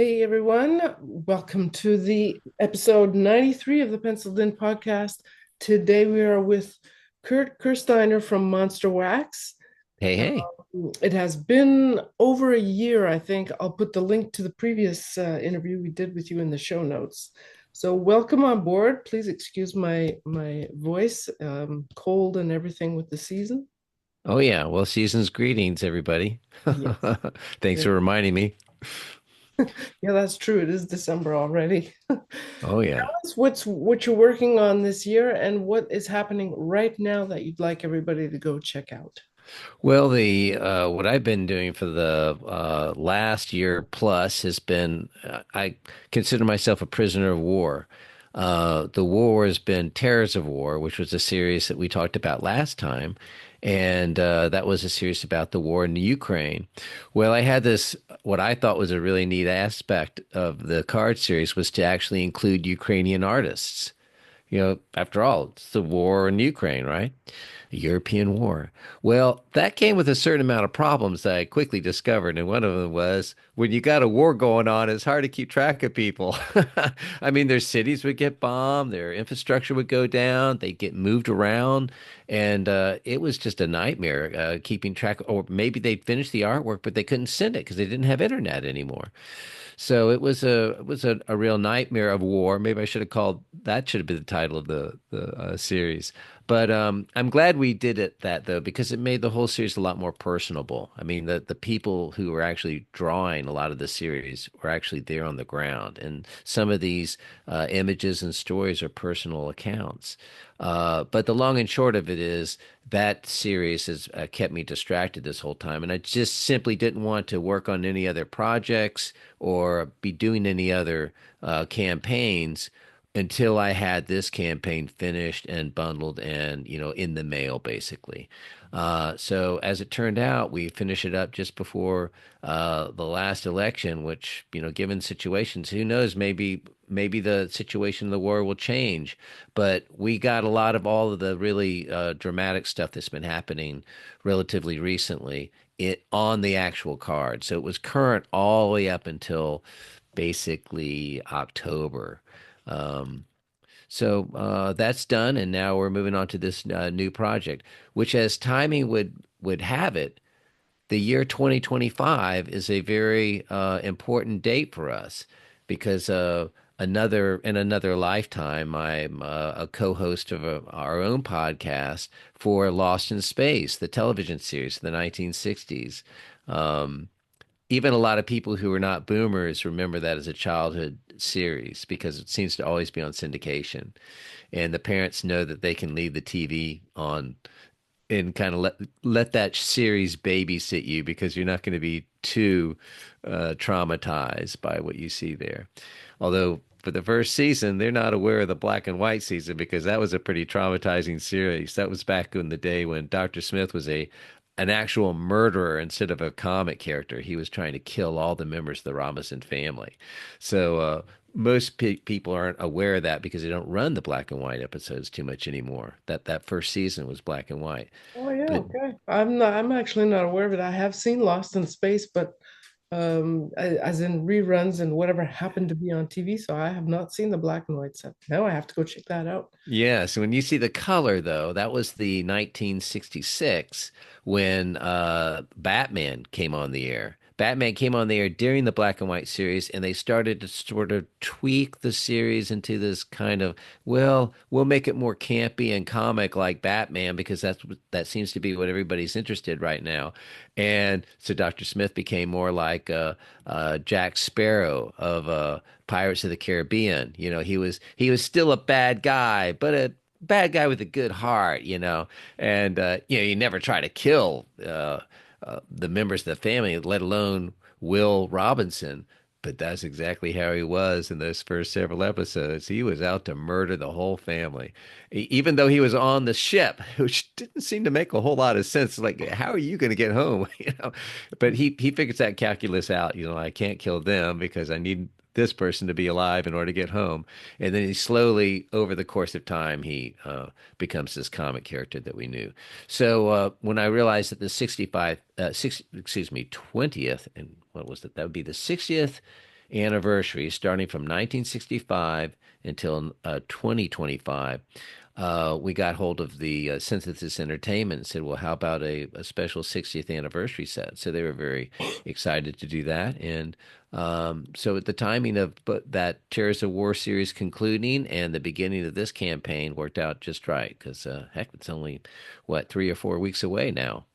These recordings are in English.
Hey everyone, welcome to the episode 93 of the Penciled In podcast. Today we are with Kurt Kuersteiner from Monsterwax. Hey, hey. It has been over a year, I think. I'll put the link to the previous interview we did with you in the show notes. So welcome on board. Please excuse my voice, cold and everything with the season. Oh, yeah. Well, season's greetings, everybody. Yes. Thanks Yeah, for reminding me. yeah, that's true. It is December already. Oh, yeah. What you're working on this year and what is happening right now that you'd like everybody to go check out. Well, the what I've been doing for the last year plus has been I consider myself a prisoner of war. The war has been Terrors of War, which was a series that we talked about last time, and that was a series about the war in the Ukraine. Well, I had this what I thought was a really neat aspect of the card series was to actually include Ukrainian artists. After all, it's the war in Ukraine, right? A European war. Well, that came with a certain amount of problems that I quickly discovered. And one of them was when you got a war going on, it's hard to keep track of people. I mean, their cities would get bombed, their infrastructure would go down, they'd get moved around. And it was just a nightmare keeping track. Or maybe they'd finish the artwork, but they couldn't send it because they didn't have internet anymore. So it was a real nightmare of war. Maybe I should have called that should have been the title of the series. But I'm glad we did it that though because it made the whole series a lot more personable. I mean the people who were actually drawing a lot of the series were actually there on the ground, and some of these images and stories are personal accounts. But the long and short of it is that series has kept me distracted this whole time, and I just simply didn't want to work on any other projects or be doing any other campaigns until I had this campaign finished and bundled and in the mail basically. So as it turned out, we finished it up just before the last election, which given situations, who knows, maybe the situation of the war will change. But we got a lot of all of the really dramatic stuff that's been happening relatively recently it on the actual card. So it was current all the way up until basically October. Um, so that's done, and now we're moving on to this new project, which, as timing would have it, the year 2025 is a very important date for us because another lifetime, I'm a co-host of our own podcast for Lost in Space, the television series in the 1960s. Um, Even a lot of people who are not boomers remember that as a childhood series because it seems to always be on syndication. And the parents know that they can leave the TV on and kind of let that series babysit you because you're not going to be too traumatized by what you see there. Although for the first season, they're not aware of the black and white season because that was a pretty traumatizing series. That was back in the day when Dr. Smith was a an actual murderer instead of a comic character. He was trying to kill all the members of the Robinson family. So most people aren't aware of that because they don't run the black and white episodes too much anymore. That first season was black and white. Oh yeah, But okay. I'm actually not aware of it. I have seen Lost in Space, but as in reruns and whatever happened to be on TV, so I have not seen the black and white set. Now I have to go check that out. yeah, so when you see the color, though, that was the 1966 when Batman came on the air. Batman came on the air during the black and white series, and they started to sort of tweak the series into this kind of, well, we'll make it more campy and comic like Batman because that seems to be what everybody's interested right now. And so Dr. Smith became more like Jack Sparrow of Pirates of the Caribbean. He was still a bad guy, but a bad guy with a good heart. And he never tried to kill the members of the family, let alone Will Robinson. But that's exactly how he was in those first several episodes. He was out to murder the whole family, even though he was on the ship, which didn't seem to make a whole lot of sense. Like, how are you going to get home? But he figures that calculus out. I can't kill them because I need this person to be alive in order to get home. And then he slowly, over the course of time, he becomes this comic character that we knew. So when I realized that the 20th, and what was it? That would be the 60th anniversary, starting from 1965 until 2025, we got hold of the Synthesis Entertainment and said, well, how about a special 60th anniversary set? So they were very excited to do that. And so at the timing of that Chairs of War series concluding and the beginning of this campaign worked out just right because, heck, it's only, what, 3 or 4 weeks away now.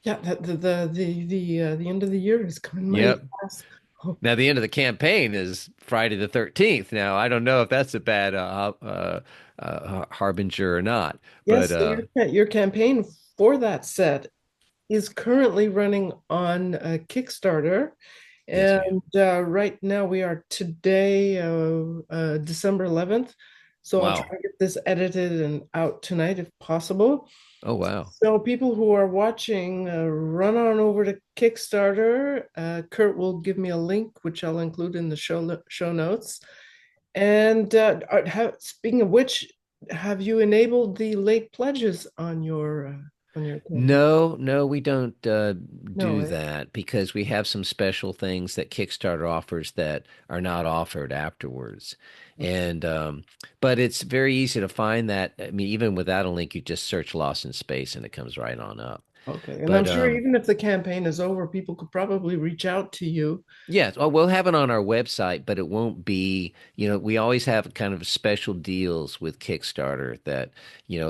Yeah, the end of the year is coming mighty Yep. fast. Oh, Now the end of the campaign is Friday the 13th. Now I don't know if that's a bad harbinger or not, but yes, so your campaign for that set is currently running on Kickstarter. yes, ma'am. And right now we are today, December 11th. So I'll try Wow. to get this edited and out tonight if possible. Oh wow. So people who are watching, run on over to Kickstarter. Kurt will give me a link, which I'll include in the show notes. And speaking of which, have you enabled the late pledges on your campaign? No, no, we don't No, do that because we have some special things that Kickstarter offers that are not offered afterwards. And but it's very easy to find that. I mean, even without a link, you just search Lost in Space and it comes right on up. okay. And I'm But sure even if the campaign is over, people could probably reach out to you. yes, oh, we'll have it on our website, but it won't be, we always have kind of special deals with Kickstarter that,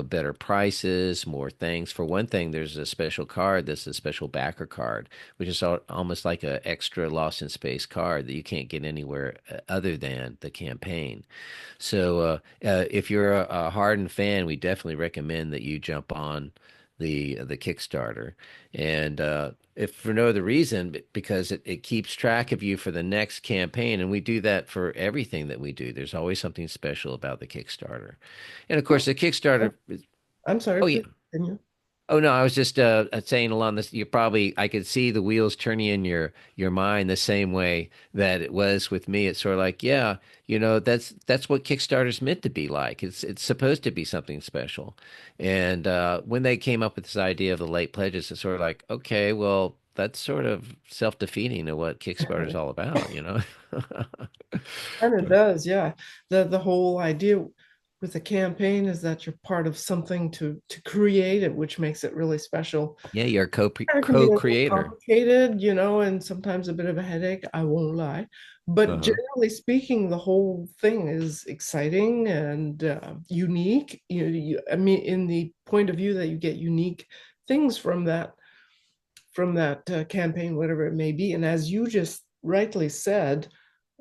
better prices, more things. For one thing, there's a special card that's a special backer card, which is almost like an extra Lost in Space card that you can't get anywhere other than the campaign. So if you're a hardened fan, we definitely recommend that you jump on the Kickstarter. And if for no other reason, because it keeps track of you for the next campaign, and we do that for everything that we do. There's always something special about the Kickstarter, and of course the Kickstarter. I'm sorry, Oh yeah. please continue. Oh no, I was just saying along this. You probably I could see the wheels turning in your mind the same way that it was with me. It's sort of like, yeah, that's what Kickstarter's meant to be like. It's supposed to be something special. And when they came up with this idea of the late pledges, it's sort of like, okay, well, that's sort of self-defeating of what Kickstarter's all about. And it does, yeah. The whole idea with a campaign is that you're part of something to create it, which makes it really special. Yeah, you're a And it can be a little co-creator. complicated, and sometimes a bit of a headache, I won't lie. But Uh-huh. generally speaking, the whole thing is exciting and unique. I mean, in the point of view that you get unique things from that campaign, whatever it may be. And as you just rightly said,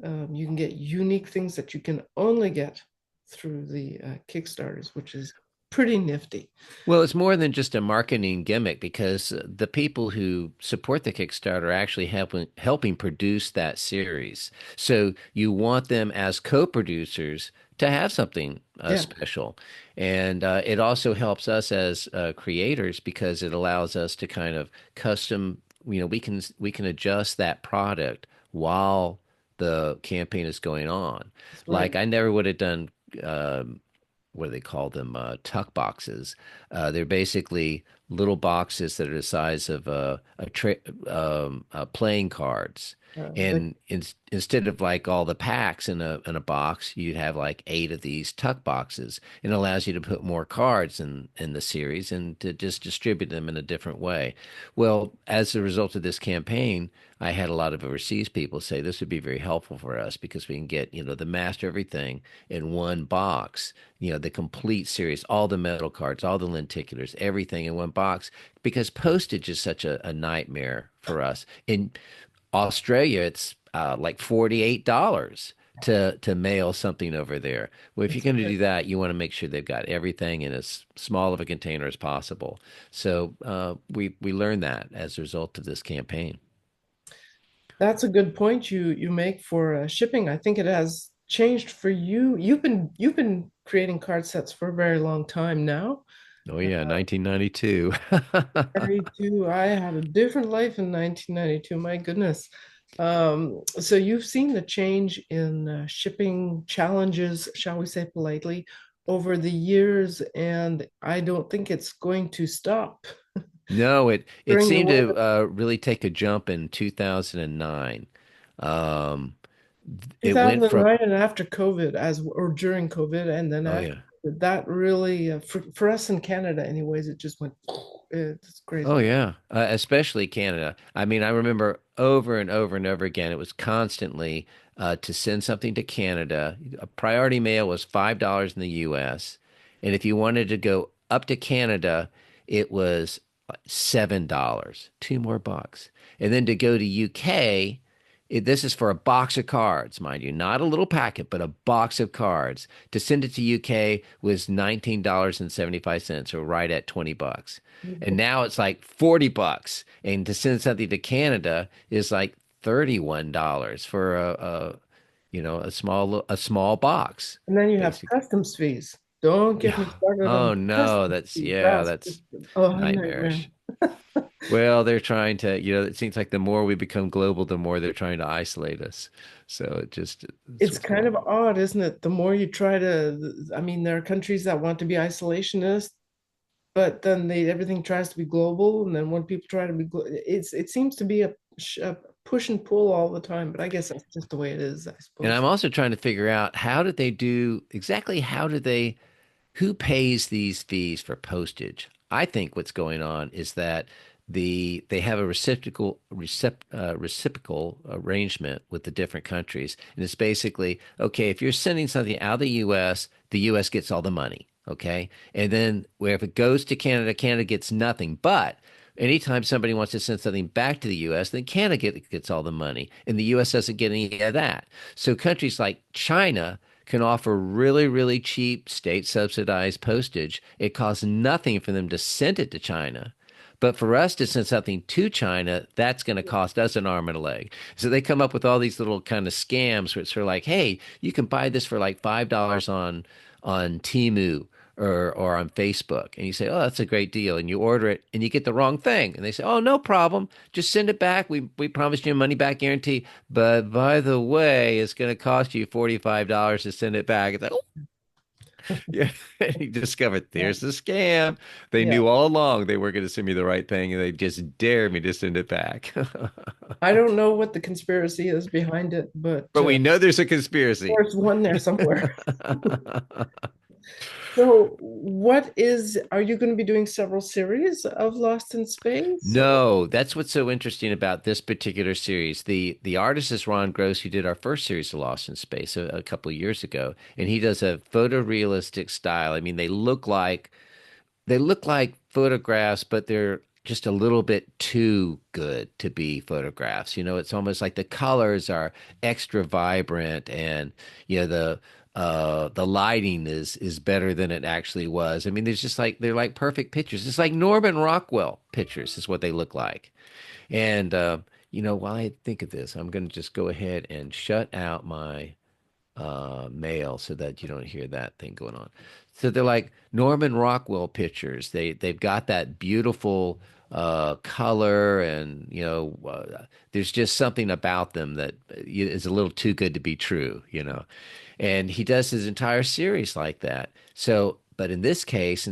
you can get unique things that you can only get through the Kickstarters, which is pretty nifty. Well, it's more than just a marketing gimmick because the people who support the Kickstarter are actually helping produce that series. So you want them as co-producers to have something Yeah, special, and it also helps us as creators because it allows us to kind of custom. We can adjust that product while the campaign is going on. that's Like right. I never would have done. What do they call them? Tuck boxes. They're basically little boxes that are the size of playing cards. The And instead of like all the packs in a box, you'd have like 8 of these tuck boxes. And it allows you to put more cards in the series and to just distribute them in a different way. Well, as a result of this campaign, I had a lot of overseas people say this would be very helpful for us because we can get, the master everything in one box, the complete series, all the metal cards, all the lenticulars, everything in one box because postage is such a nightmare for us. In Australia, it's like $48 to mail something over there. Well, if you're That's going to right. do that, you want to make sure they've got everything in as small of a container as possible. So we learned that as a result of this campaign. That's a good point you make for shipping. I think it has changed for you. You've been creating card sets for a very long time now. Oh yeah, 1992. 92. I had a different life in 1992. My goodness. So you've seen the change in shipping challenges, shall we say politely, over the years, and I don't think it's going to stop No, it during the seemed to weather. really take a jump in 2009. Um, it went from 2009 and after COVID, as or during COVID, and then oh after yeah. that, really for us in Canada, anyways, it just went. It's Oh crazy. yeah, especially Canada. I mean, I remember over and over and over again, it was constantly to send something to Canada. A priority mail was $5 in the U.S., and if you wanted to go up to Canada, it was $7, two more bucks. And then to go to UK, this is for a box of cards, mind you, not a little packet, but a box of cards. To send it to UK was $19.75, or right at 20 bucks. And now it's like 40 bucks. And to send something to Canada is like $31 for a small box, And then you have basically. customs fees. Don't get Yeah. me started on Oh the no, customs that's fees. yeah, That's that's just a nightmare. nightmarish. Well, they're trying to, it seems like the more we become global, the more they're trying to isolate us. So it's It's what's kind going of on. odd, isn't it? The more you try to, I mean, there are countries that want to be isolationist, but then everything tries to be global, and then when people try to be, it seems to be a push and pull all the time. But I guess that's just the way it is, I And suppose. I'm also trying to figure out how do they who pays these fees for postage? I think what's going on is that they have a reciprocal arrangement with the different countries, and it's basically okay if you're sending something out of the U.S. gets all the money, okay, and then where if it goes to Canada, Canada gets nothing, but anytime somebody wants to send something back to the U.S., then Canada gets all the money, and the U.S. doesn't get any of that. So countries like China can offer really, really cheap state subsidized postage. It costs nothing for them to send it to China. But for us to send something to China, that's going to cost us an arm and a leg. So they come up with all these little kind of scams where it's sort of like, hey, you can buy this for like $5 on Temu or on Facebook. And you say, oh, that's a great deal. And you order it and you get the wrong thing. And they say, oh, no problem. Just send it back. We promised you a money back guarantee. But by the way, it's going to cost you $45 to send it back. It's like, oh, yeah. And you discovered Yeah, there's the scam. They yeah. knew all along they weren't going to send me the right thing. And they just dared me to send it back. I don't know what the conspiracy is behind it, but But we know there's a conspiracy. there's one there somewhere. So, are you going to be doing several series of Lost in Space? No, that's what's so interesting about this particular series. The artist is Ron Gross, who did our first series of Lost in Space a couple of years ago, and he does a photorealistic style. I mean, they look like photographs, but they're just a little bit too good to be photographs. It's almost like the colors are extra vibrant, and the lighting is better than it actually was. I mean, there's just like they're like perfect pictures. It's like Norman Rockwell pictures is what they look like. And while I think of this, I'm going to just go ahead and shut out my mail so that you don't hear that thing going on. So they're like Norman Rockwell pictures. They've got that beautiful color, and there's just something about them that is a little too good to be true. And he does his entire series like that. So, but in this case,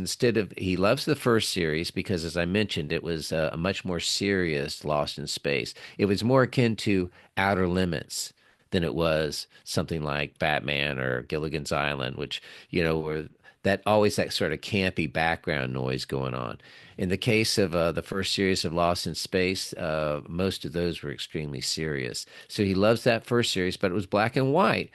he loves the first series because, as I mentioned, it was a much more serious Lost in Space. It was more akin to Outer Limits than it was something like Batman or Gilligan's Island, which, were that sort of campy background noise going on. In the case of the first series of Lost in Space, most of those were extremely serious. So he loves that first series, but it was black and white.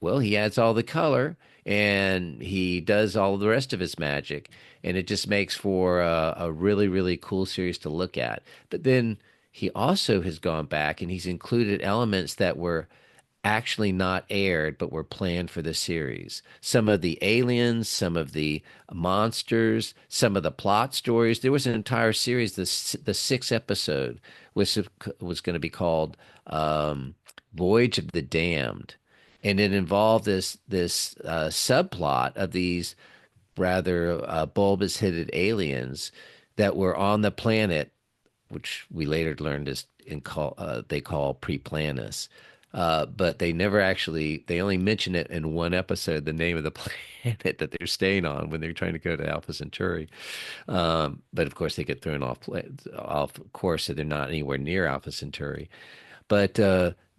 Well, he adds all the color and he does all the rest of his magic, and it just makes for a really, really cool series to look at. But then he also has gone back and he's included elements that were actually not aired but were planned for the series. Some of the aliens, some of the monsters, some of the plot stories. There was an entire series. The sixth episode was going to be called Voyage of the Damned, and it involved this subplot of these rather bulbous-headed aliens that were on the planet, which we later learned they call Preplanus. But they only mention it in one episode, the name of the planet that they're staying on when they're trying to go to Alpha Centauri. But of course, they get thrown off course, so they're not anywhere near Alpha Centauri. But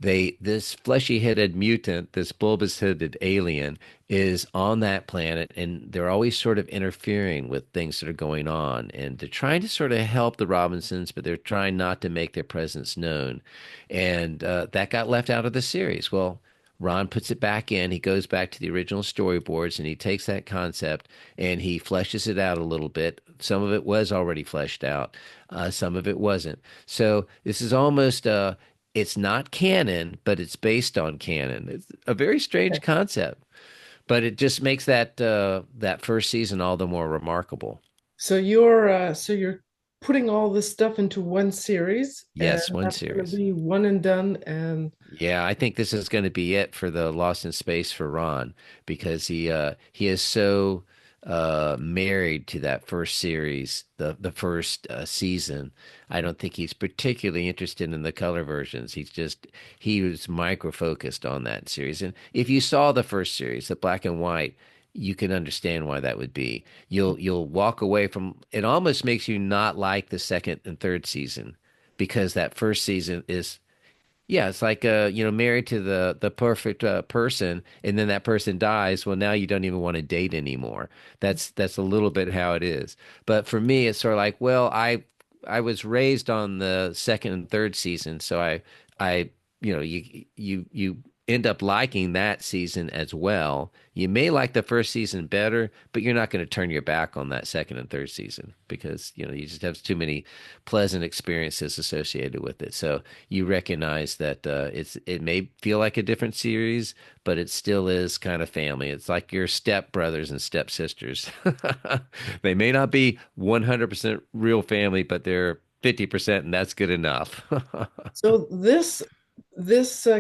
this fleshy-headed mutant, this bulbous-headed alien, is on that planet, and they're always sort of interfering with things that are going on, and they're trying to sort of help the Robinsons, but they're trying not to make their presence known, and that got left out of the series. Well, Ron puts it back in. He goes back to the original storyboards and he takes that concept and he fleshes it out a little bit. Some of it was already fleshed out, some of it wasn't. So this is almost it's not canon, but it's based on canon. It's a very strange concept, but it just makes that first season all the more remarkable. So you're putting all this stuff into one series, and Yes, one that's going to series. be one and done. And Yeah, I think this is going to be it for the Lost in Space for Ron because he is so married to that first series, the first season. I don't think he's particularly interested in the color versions. He was micro focused on that series. And if you saw the first series, the black and white, you can understand why that would be. You'll walk away from it. Almost makes you not like the second and third season because that first season is, yeah, it's like married to the perfect person, and then that person dies. Well, now you don't even want to date anymore. That's a little bit how it is. But for me, it's sort of like, well, I was raised on the second and third season, so I you end up liking that season as well. You may like the first season better, but you're not going to turn your back on that second and third season because you just have too many pleasant experiences associated with it. So you recognize that it may feel like a different series, but it still is kind of family. It's like your step brothers and step sisters. They may not be 100% real family, but they're 50%, and that's good enough. so this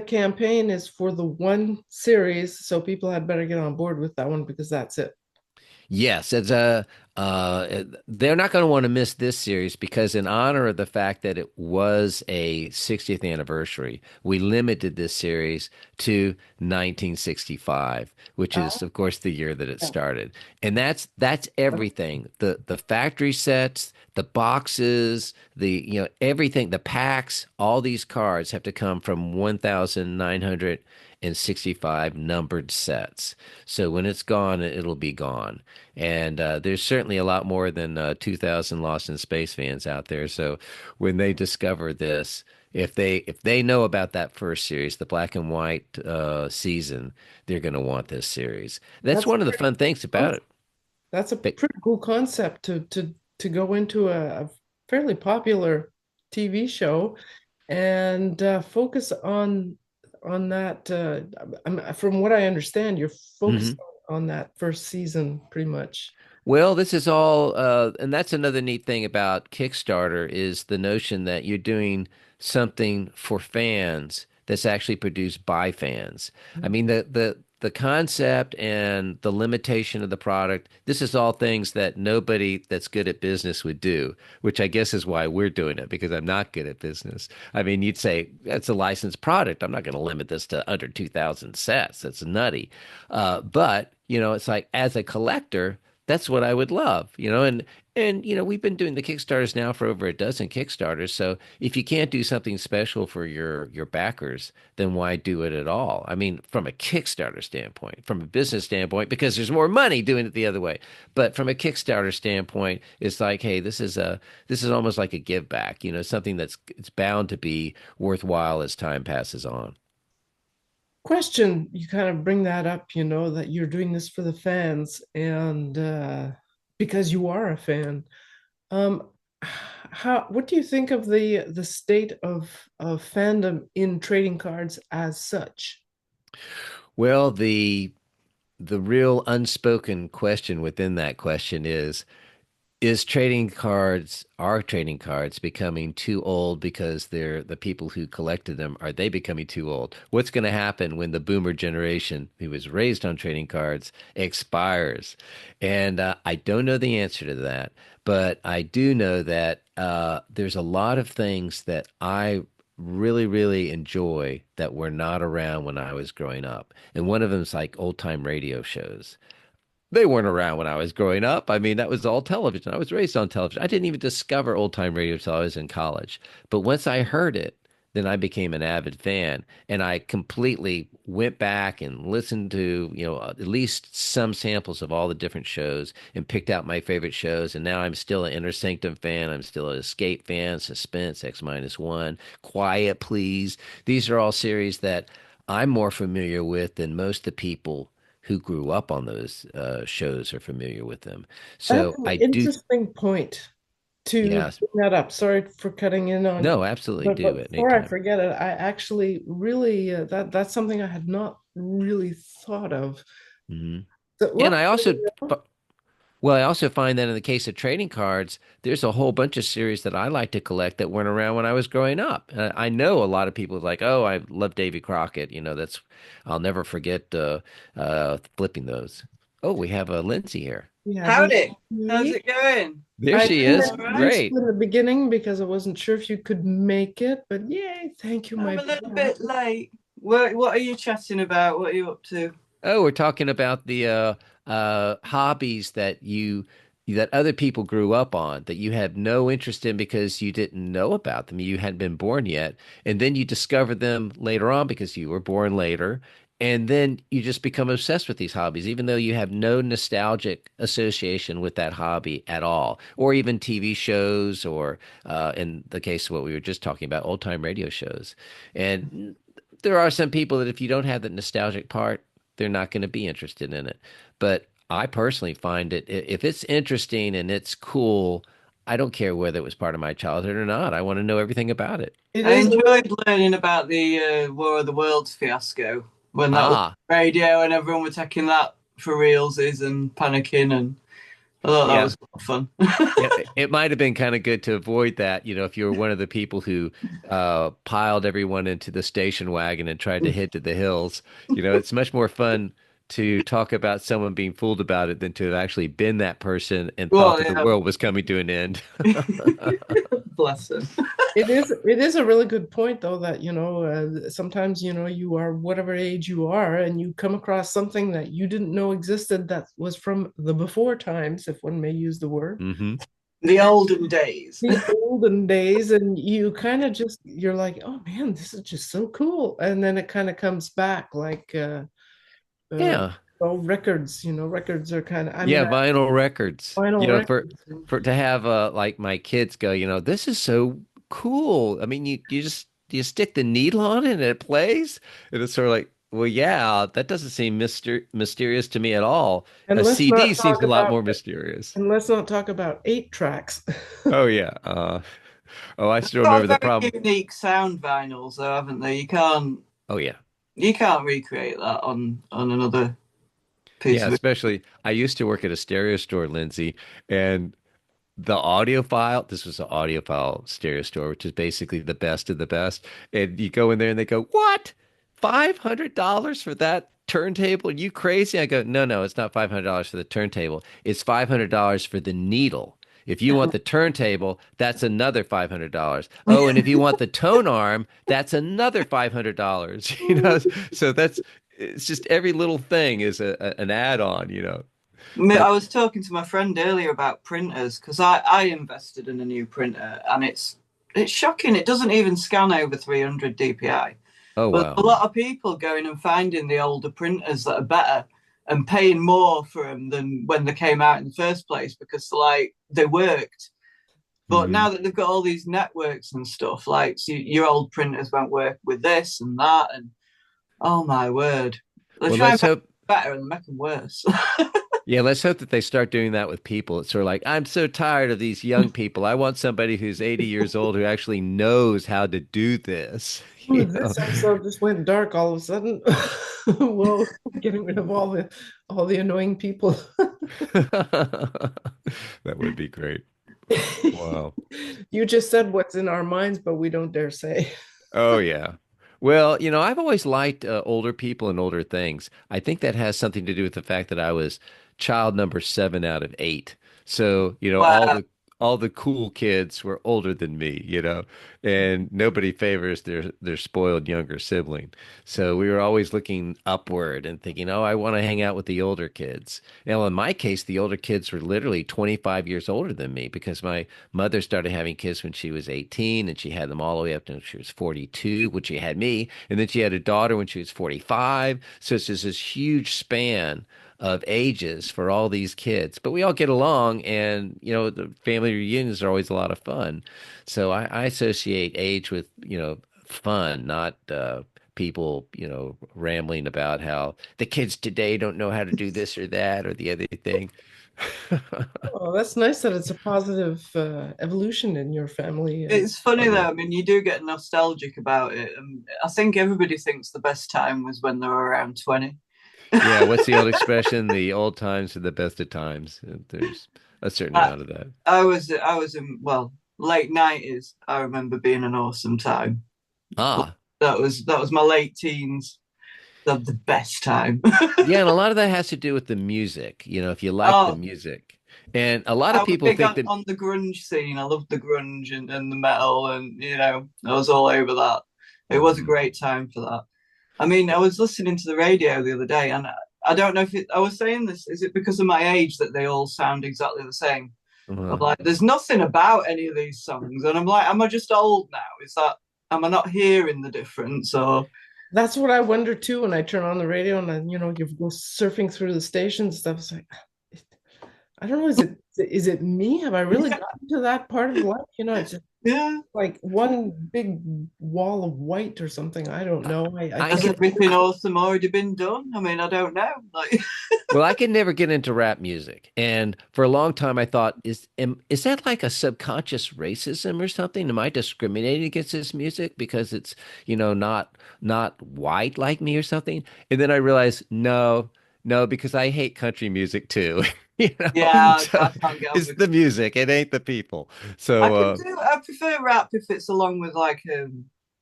campaign is for the one series, so people had better get on board with that one because that's it. Yes, it's a they're not going to want to miss this series because in honor of the fact that it was a 60th anniversary, we limited this series to 1965, which Ah, is of course the year that it yeah. started. And that's everything. The factory sets, the boxes, everything, the packs, all these cards have to come from 1965 numbered sets. So when it's gone, it'll be gone. And there's certainly a lot more than 2,000 Lost in Space fans out there. So when they discover this, if they know about that first series, the black and white season, they're going to want this series. That's That's one of the fun things about it. that's a But, pretty cool concept to go into a fairly popular TV show and focus on that. From what I understand, you're focused mhm. on that first season pretty much. Well, this is all, and that's another neat thing about Kickstarter is the notion that you're doing something for fans that's actually produced by fans. I mean, the concept and the limitation of the product, this is all things that nobody that's good at business would do, which I guess is why we're doing it because I'm not good at business. I mean, you'd say that's a licensed product. I'm not going to limit this to under 2,000 sets. That's nutty. But, it's like as a collector, that's what I would love, and we've been doing the Kickstarters now for over a dozen Kickstarters. So if you can't do something special for your backers, then why do it at all? I mean, from a Kickstarter standpoint, from a business standpoint, because there's more money doing it the other way. But from a Kickstarter standpoint, it's like, hey, this is almost like a give back, something it's bound to be worthwhile as time passes on. Question, you kind of bring that up, that you're doing this for the fans and because you are a fan. Um, what do you think of the state of fandom in trading cards as such? Well, the real unspoken question within that question is are trading cards becoming too old because the people who collected them, are they becoming too old? What's going to happen when the boomer generation who was raised on trading cards expires? And I don't know the answer to that, but I do know that there's a lot of things that I really, really enjoy that were not around when I was growing up. And one of them is like old time radio shows. They weren't around when I was growing up. I mean, that was all television. I was raised on television. I didn't even discover old time radio until I was in college. But once I heard it, then I became an avid fan, and I completely went back and listened to, at least some samples of all the different shows and picked out my favorite shows. And now I'm still an Inner Sanctum fan. I'm still an Escape fan, Suspense, X minus one, Quiet Please. These are all series that I'm more familiar with than most of the people who grew up on those shows are familiar with them. That's So an I do, interesting point to yes, bring that up. Sorry for cutting in on, no, absolutely do but it before I anytime. forget it, I actually really that's something I had not really thought of. Hmm. So, And well, I also find that in the case of trading cards, there's a whole bunch of series that I like to collect that weren't around when I was growing up. I know a lot of people are like, oh, I love Davy Crockett. I'll never forget flipping those. Oh, we have a Lindsay here. yeah, do Howdy. How's you, it going? There I she didn't is. All right. introduce you Great. in the beginning because I wasn't sure if you could make it, but yay, thank you, I'm my a little beloved. bit late. What are you chatting about? What are you up to? Oh, we're talking about the hobbies that other people grew up on that you had no interest in because you didn't know about them. You hadn't been born yet, and then you discover them later on because you were born later, and then you just become obsessed with these hobbies, even though you have no nostalgic association with that hobby at all, or even TV shows, or in the case of what we were just talking about, old time radio shows. And there are some people that if you don't have that nostalgic part, they're not going to be interested in it. But I personally find if it's interesting and it's cool, I don't care whether it was part of my childhood or not. I want to know everything about it. It I is. enjoyed learning about the War of the Worlds fiasco when that was Ah, on the radio and everyone were taking that for realsies and panicking, and I thought that yeah. was a lot of fun. It might have been kind of good to avoid that, if you were one of the people who piled everyone into the station wagon and tried to head to the hills. It's much more fun to talk about someone being fooled about it than to have actually been that person and thought Well, that the yeah, world was coming to an end. bless them. It is a really good point though that sometimes you are whatever age you are and you come across something that you didn't know existed that was from the before times, if one may use the word, Hmm. The olden days. the olden days, and you kind of just you're like, oh man, this is just so cool, and then it kind of comes back like uh Yeah. oh, records are kind of, I mean, Yeah, vinyl records. vinyl records. For to have like my kids go, this is so cool. I mean, you stick the needle on it and it plays, and it's sort of like, well, yeah, that doesn't seem mysterious to me at all. And A let's CD not seems talk a lot about more mysterious. and let's not talk about 8 tracks. Oh yeah. Oh, I still remember Got the very problem. unique sound vinyls, though, haven't they? Oh yeah. You can't recreate that on another piece Yeah, of it. especially I used to work at a stereo store, Lindsay, and the audiophile, this was an audiophile stereo store, which is basically the best of the best. And you go in there and they go, "What? $500 for that turntable? Are you crazy?" I go, "No, no, it's not $500 for the turntable. It's $500 for the needle. If you want the turntable, that's another $500. Oh, and if you want the tone arm, that's another $500." So it's just every little thing is an add-on. But I was talking to my friend earlier about printers because I invested in a new printer and it's shocking. It doesn't even scan over 300 DPI. oh But a wow. lot of people going and finding the older printers that are better and paying more for them than when they came out in the first place because they worked. But Hmm. now that they've got all these networks and stuff, like so your old printers won't work with this and that, and oh my word, they Well, try and let's make hope. it better and make them worse. Yeah, let's hope that they start doing that with people. It's sort of like, I'm so tired of these young people. I want somebody who's 80 years old who actually knows how to do this. Ooh, this episode just went dark all of a sudden. Whoa, getting rid of all the annoying people. That would be great. Wow. You just said what's in our minds, but we don't dare say. Oh, yeah. Well, I've always liked older people and older things. I think that has something to do with the fact that I was child number 7 out of 8. So, Wow. all the cool kids were older than me, and nobody favors their spoiled younger sibling. So we were always looking upward and thinking, oh, I want to hang out with the older kids. Now, in my case, the older kids were literally 25 years older than me because my mother started having kids when she was 18 and she had them all the way up until she was 42, when she had me. And then she had a daughter when she was 45. So it's just this huge span of ages for all these kids. But we all get along and, the family reunions are always a lot of fun. So I associate age with, fun, not people, rambling about how the kids today don't know how to do this or that or the other thing. Oh, that's nice that it's a positive evolution in your family. It's funny Oh, though. yeah. I mean, you do get nostalgic about it. And I think everybody thinks the best time was when they were around 20. Yeah, what's the old expression? The old times are the best of times. There's a certain I, amount of that. I was in, well, late 90s. I remember being an awesome time. Ah, That was my late teens. The best time. yeah, and a lot of that has to do with the music, if you like the Oh, music. And a lot I of was people big think that, on the grunge scene. I loved the grunge and the metal, and I was all over that. It was a Mhm. great time for that. I mean, I was listening to the radio the other day, and I don't know if I was saying this. Is it because of my age that they all sound exactly the same? I'm Uh-huh. like, there's nothing about any of these songs, and I'm like, am I just old now? Am I not hearing the difference? Or That's what I wonder too when I turn on the radio and then, you go surfing through the stations stuff. It's like, I don't know, is it me? Have I really yeah, gotten to that part of life? It's just yeah. like one big wall of white or something. I don't know. I I Has can't. can everything awesome already been done? I mean, I don't know. Like, Well, I could never get into rap music, and for a long time I thought, is that like a subconscious racism or something? Am I discriminating against this music because it's not white like me or something? And then I realized, no, no, because I hate country music too. yeah, So I can't get on it's with. the music, it ain't the people. I So can do. I prefer rap if it's along with like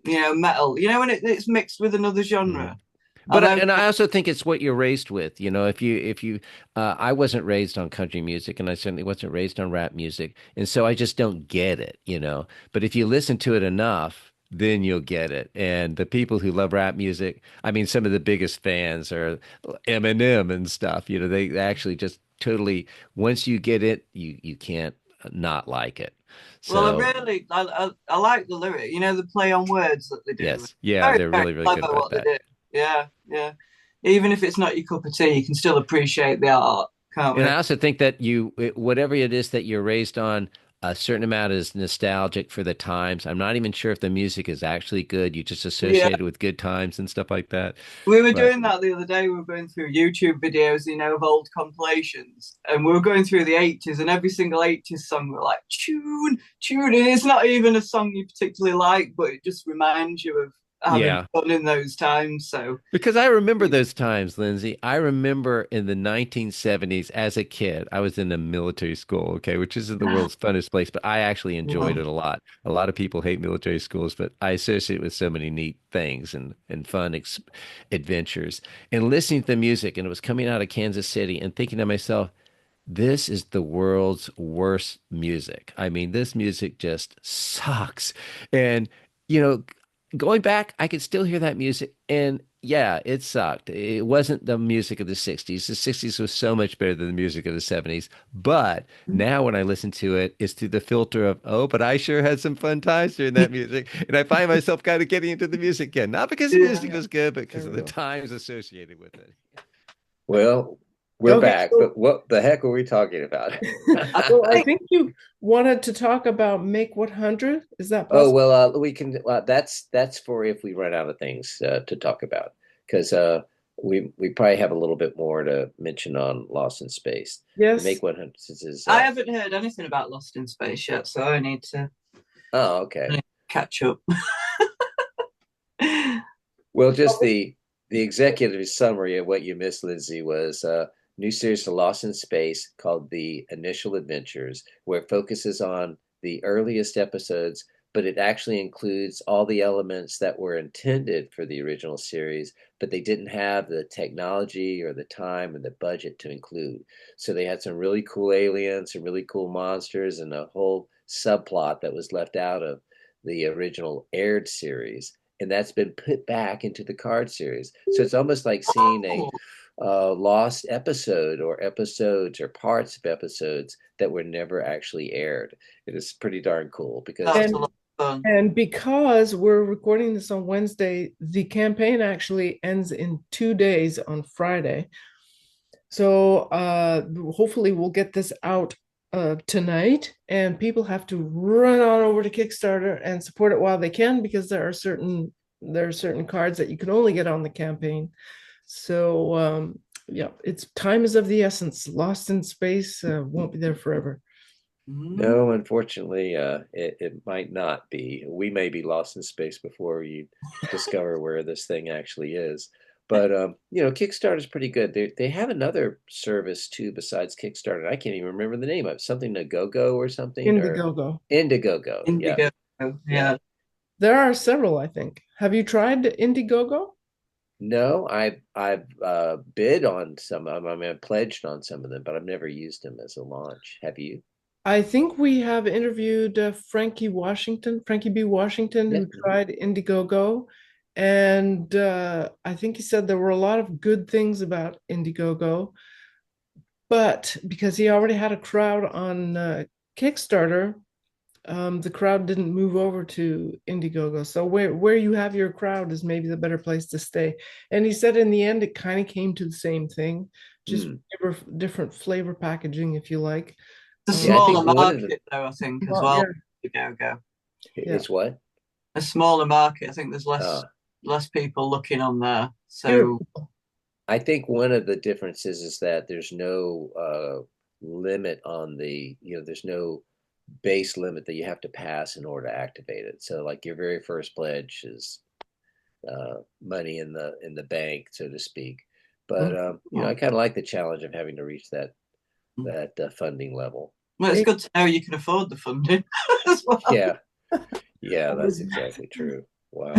metal. When it's mixed with another mhm. genre. But Although, and I also think it's what you're raised with. If you I wasn't raised on country music and I certainly wasn't raised on rap music. And so I just don't get it. But if you listen to it enough, then you'll get it. And the people who love rap music, I mean, some of the biggest fans are Eminem and stuff. They actually just totally, once you get it, you can't not like it. well, So I like the lyric. The play on words that they do. yes, yeah, Very they're very really, really good clever about what they that. do. Yeah, yeah. Even if it's not your cup of tea, you can still appreciate the art, can't And we? I also think that whatever it is that you're raised on, a certain amount is nostalgic for the times. I'm not even sure if the music is actually good. You just Yeah. associate it with good times and stuff like that. We were But doing that the other day. We were going through YouTube videos, of old compilations, and we were going through the 80s, and every single 80s song, we're like, tune, tune. And it's not even a song you particularly like, but it just reminds you of having yeah, fun in those times. So, because I remember those times, Lindsay. I remember in the 1970s as a kid, I was in a military school, okay, which isn't the world's funnest place, but I actually enjoyed well, it a lot. A lot of people hate military schools, but I associate it with so many neat things and fun adventures. And listening to the music, and it was coming out of Kansas City, and thinking to myself, this is the world's worst music. I mean, this music just sucks. And, you know, going back, I could still hear that music. And yeah, it sucked. It wasn't the music of the 60s. The 60s was so much better than the music of the 70s. But now when I listen to it, it's through the filter of, oh, but I sure had some fun times during that music. And I find myself kind of getting into the music again. Not because the music yeah. was good, but There because we of the go. times associated with it. Well, we're Okay, back, so but what the heck are we talking about? I well, I think think you wanted to talk about Make 100. Is that Oh, possible? well, we can. That's for if we run out of things to talk about, because we probably have a little bit more to mention on Lost in Space. The Yes. Make 100 is I haven't heard anything about Lost in Space yet, so oh, I okay. need to catch up. Well, just the executive summary of what you missed, Lindsay, was new series of Lost in Space called The Initial Adventures, where it focuses on the earliest episodes but it actually includes all the elements that were intended for the original series, but they didn't have the technology or the time or the budget to include. So they had some really cool aliens, some really cool monsters, and a whole subplot that was left out of the original aired series. And that's been put back into the card series. So it's almost like seeing a lost episode or episodes or parts of episodes that were never actually aired. It is pretty darn cool because That's a lot of fun. And because we're recording this on Wednesday, the campaign actually ends in 2 days on Friday. So hopefully we'll get this out tonight, and people have to run on over to Kickstarter and support it while they can, because there are certain cards that you can only get on the campaign. So yeah, it's time is of the essence. Lost in Space won't be there forever. no, unfortunately, it might not be. We may be lost in space before you discover where this thing actually is. But Kickstarter is pretty good. They have another service too besides Kickstarter. I can't even remember the name of it. Something Nagogo or something, or Indiegogo. Indiegogo. Yeah. Indigo. Yeah. There are several, I think. Have you tried Indiegogo? No, I've bid on some. I mean, I pledged on some of them, but I've never used them as a launch. Have you? I think we have interviewed Frankie B. Washington, Yeah. who tried Indiegogo. And I think he said there were a lot of good things about Indiegogo. But because he already had a crowd on Kickstarter, the crowd didn't move over to Indiegogo. So where you have your crowd is maybe the better place to stay. And he said in the end, it kind of came to the same thing, just different flavor packaging, if you like. It's a Yeah, I smaller think one of market, the though, I think, as Well, well. yeah. Indiegogo. it's what? A smaller market. I think there's Uh, less people looking on there. Fewer So people. I think one of the differences is that there's no limit on there's no base limit that you have to pass in order to activate it. So like your very first pledge is money in the bank, so to speak. But I kind of like the challenge of having to reach that funding level. well, it's good to know you can afford the funding as well. Yeah, yeah, that's exactly true. Wow.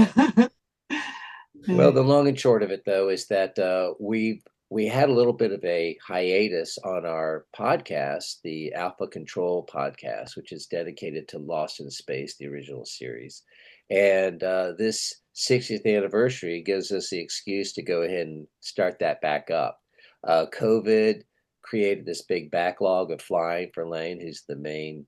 Well, the long and short of it, though, is that we had a little bit of a hiatus on our podcast, the Alpha Control podcast, which is dedicated to Lost in Space, the original series. And this 60th anniversary gives us the excuse to go ahead and start that back up. COVID created this big backlog of flying for Lane, who's the main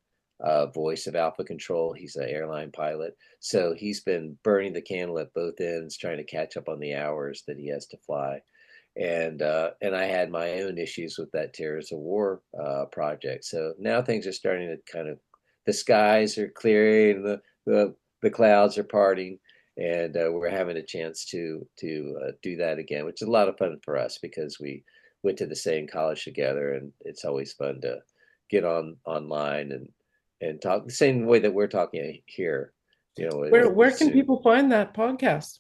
voice of Alpha Control. He's an airline pilot. So he's been burning the candle at both ends, trying to catch up on the hours that he has to fly. And I had my own issues with that Terrors of War project. So now things are starting to kind of, the skies are clearing, the clouds are parting, and we're having a chance to do that again, which is a lot of fun for us because we went to the same college together, and it's always fun to get online and talk the same way that we're talking here. Where can people find that podcast?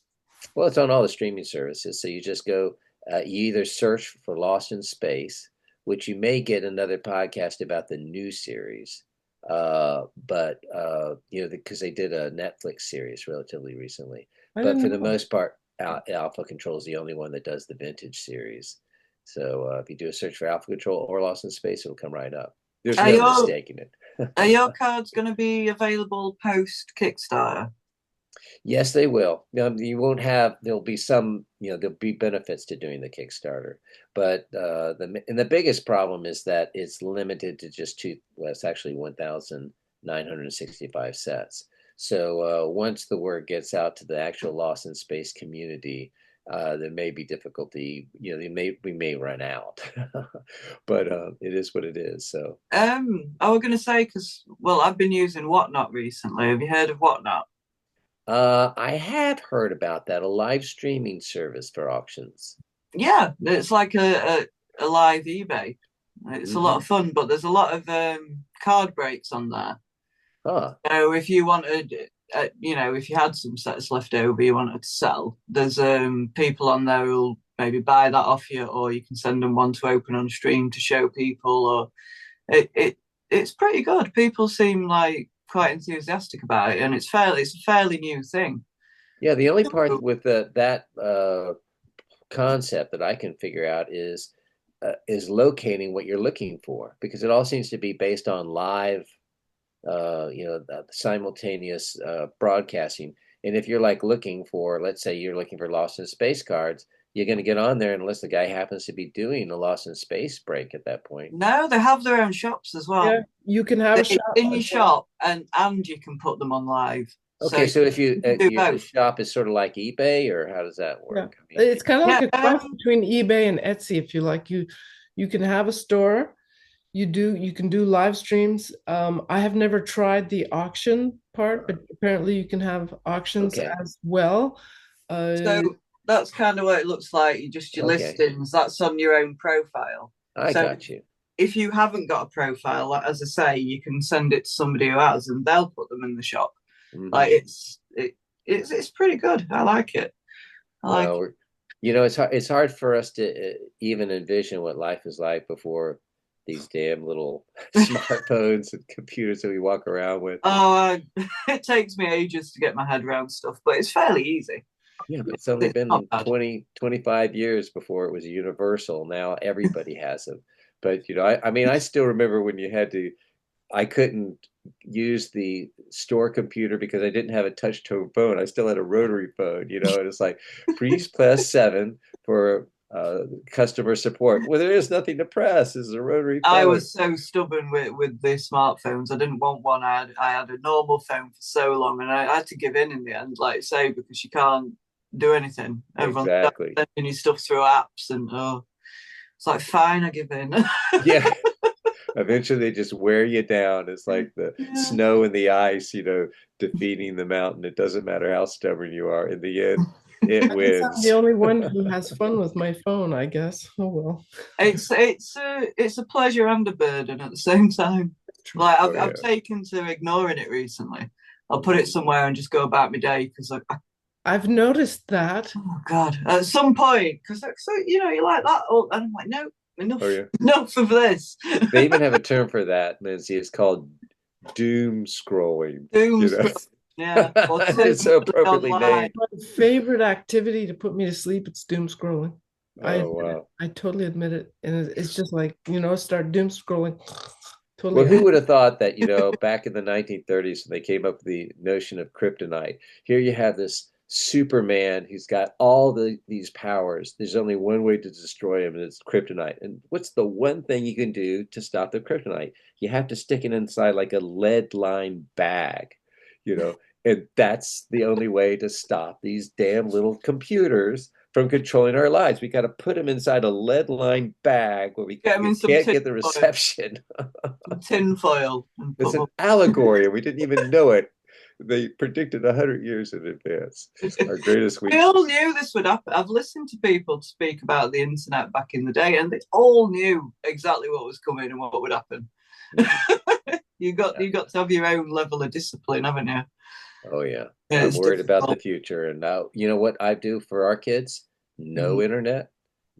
Well, it's on all the streaming services. So you just go, you either search for Lost in Space, which you may get another podcast about the new series. But because they did a Netflix series relatively recently. But for the most part, Alpha Control is the only one that does the vintage series. So if you do a search for Alpha Control or Lost in Space, it'll come right up. There's no mistaking it. Are your cards going to be available post Kickstarter? Yes, they will. You won't have. There'll be some. There'll be benefits to doing the Kickstarter, but the biggest problem is that it's limited to just two. Well, it's actually 1,965 sets. So once the word gets out to the actual Lost in Space community, there may be difficulty. We may run out, but it is what it is. So I was going to say because I've been using Whatnot recently. Have you heard of Whatnot? I have heard about that, a live streaming service for auctions. Yeah, it's like a live eBay. It's a lot of fun, but there's a lot of card breaks on there. Huh. So if you wanted, if you had some sets left over you wanted to sell, there's people on there who'll maybe buy that off you, or you can send them one to open on stream to show people. Or it's pretty good. People seem like quite enthusiastic about it, and it's a fairly new thing. Yeah, the only part with that concept that I can figure out is locating what you're looking for, because it all seems to be based on live, simultaneous broadcasting. And if you're like looking for, let's say you're looking for Lost in Space cards, you're going to get on there unless the guy happens to be doing a Lost in Space break at that point. No, they have their own shops as well. Yeah, you can have a shop in your shop, and you can put them on live. Okay, so if your shop is sort of like eBay, or how does that work? Yeah. I mean, it's kind of like a cross between eBay and Etsy, if you like. You can have a store. You can do live streams. I have never tried the auction part, but apparently you can have auctions as well. So that's kind of what it looks like. Your listings. That's on your own profile. I got you. If you haven't got a profile, as I say, you can send it to somebody who has, and they'll put them in the shop. Mm-hmm. Like it's pretty good. I like it. It's hard for us to even envision what life is like before these damn little smartphones and computers that we walk around with. Oh, it takes me ages to get my head around stuff, but it's fairly easy. Yeah, but it's only been 25 years before it was universal. Now everybody has them. But, I still remember when I couldn't use the store computer because I didn't have a touch tone phone. I still had a rotary phone, and it's like, please press 7 for customer support. Well, there is nothing to press. It's a rotary phone. I was so stubborn with the smartphones. I didn't want one. I had a normal phone for so long, and I had to give in the end, like say, because you can't do anything. Exactly. Sending you stuff through apps, and it's like, fine, I give in. Yeah. Eventually they just wear you down. It's like the snow and the ice, defeating the mountain. It doesn't matter how stubborn you are. In the end, it wins. I'm the only one who has fun with my phone, I guess. Oh well. It's a pleasure and a burden at the same time. Like I've taken to ignoring it recently. I'll put it somewhere and just go about my day because I've noticed that. Oh God! At some point, because you're like that, and I'm like, no, enough of this. They even have a term for that, Lindsey. It's called doom scrolling. Yeah, it's so appropriately named. My favorite activity to put me to sleep, it's doom scrolling. Wow! I totally admit it, and it's just like start doom scrolling. Totally. Well, who would have thought that back in the 1930s when they came up with the notion of kryptonite? Here you have this Superman who's got all these powers. There's only one way to destroy him, and it's kryptonite. And what's the one thing you can do to stop the kryptonite? You have to stick it inside like a lead-lined bag, and that's the only way to stop these damn little computers from controlling our lives. We got to put them inside a lead-lined bag where we can't get the reception. Tin foil. It's an allegory, and we didn't even know it. They predicted 100 years in advance. Our greatest weakness. We all knew this would happen. I've listened to people speak about the internet back in the day, and they all knew exactly what was coming and what would happen. You got to have your own level of discipline, haven't you? Oh yeah. I'm worried about the future, and now what I do for our kids? No internet.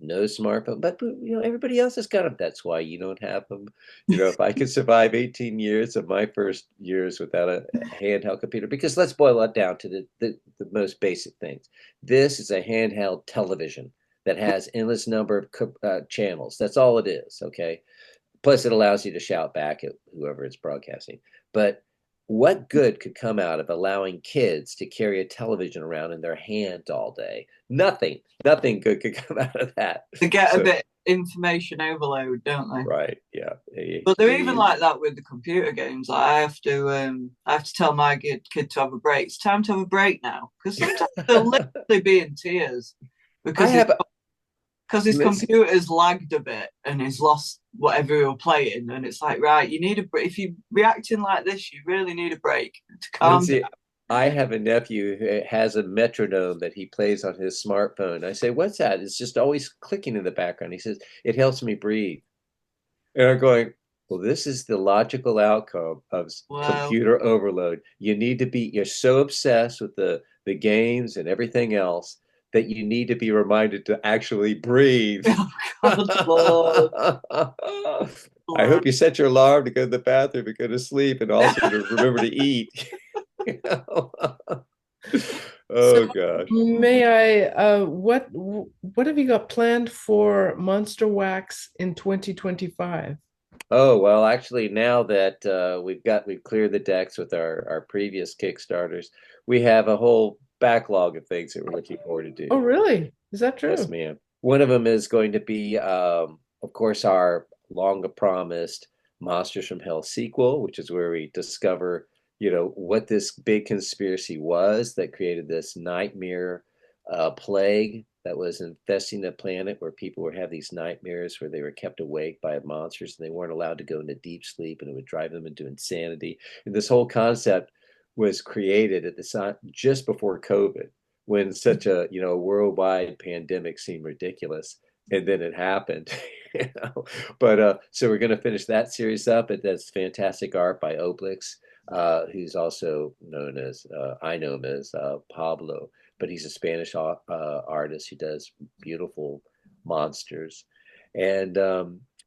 No smartphone, but everybody else has got them. That's why you don't have them. If I could survive 18 years of my first years without a handheld computer, because let's boil it down to the most basic things. This is a handheld television that has endless number of channels. That's all it is. Okay. Plus, it allows you to shout back at whoever it's broadcasting. But what good could come out of allowing kids to carry a television around in their hand all day? Nothing good could come out of that. They get a bit information overload, don't they? Right. Yeah. But they're even like that with the computer games. Like I have to tell my kid to have a break. It's time to have a break now, because sometimes they'll literally be in tears because his computer's lagged a bit and he's lost whatever he was playing, and it's like, right, you need a break. If you're reacting like this, you really need a break to calm down. I have a nephew who has a metronome that he plays on his smartphone. I say, what's that? It's just always clicking in the background. He says, it helps me breathe. And I'm going, well, this is the logical outcome of computer overload. You're so obsessed with the games and everything else that you need to be reminded to actually breathe. Oh, God, Lord. I hope you set your alarm to go to the bathroom and go to sleep, and also to remember to eat. Oh gosh. May I, what have you got planned for Monsterwax in 2025? Oh, well, actually, now that we've cleared the decks with our previous Kickstarters, we have a whole backlog of things that we're looking forward to Oh, do. really? Is that Yes, true? ma'am. One of them is going to be, of course, our long promised Monsters from Hell sequel, which is where we discover, what this big conspiracy was that created this nightmare plague that was infesting the planet, where people would have these nightmares where they were kept awake by monsters and they weren't allowed to go into deep sleep, and it would drive them into insanity. And this whole concept was created at the time just before COVID, when such a worldwide pandemic seemed ridiculous, and then it happened. But so we're going to finish that series up. And that's fantastic art by Oblix, who's also known as, I know him as Pablo, but he's a Spanish artist who does beautiful monsters. And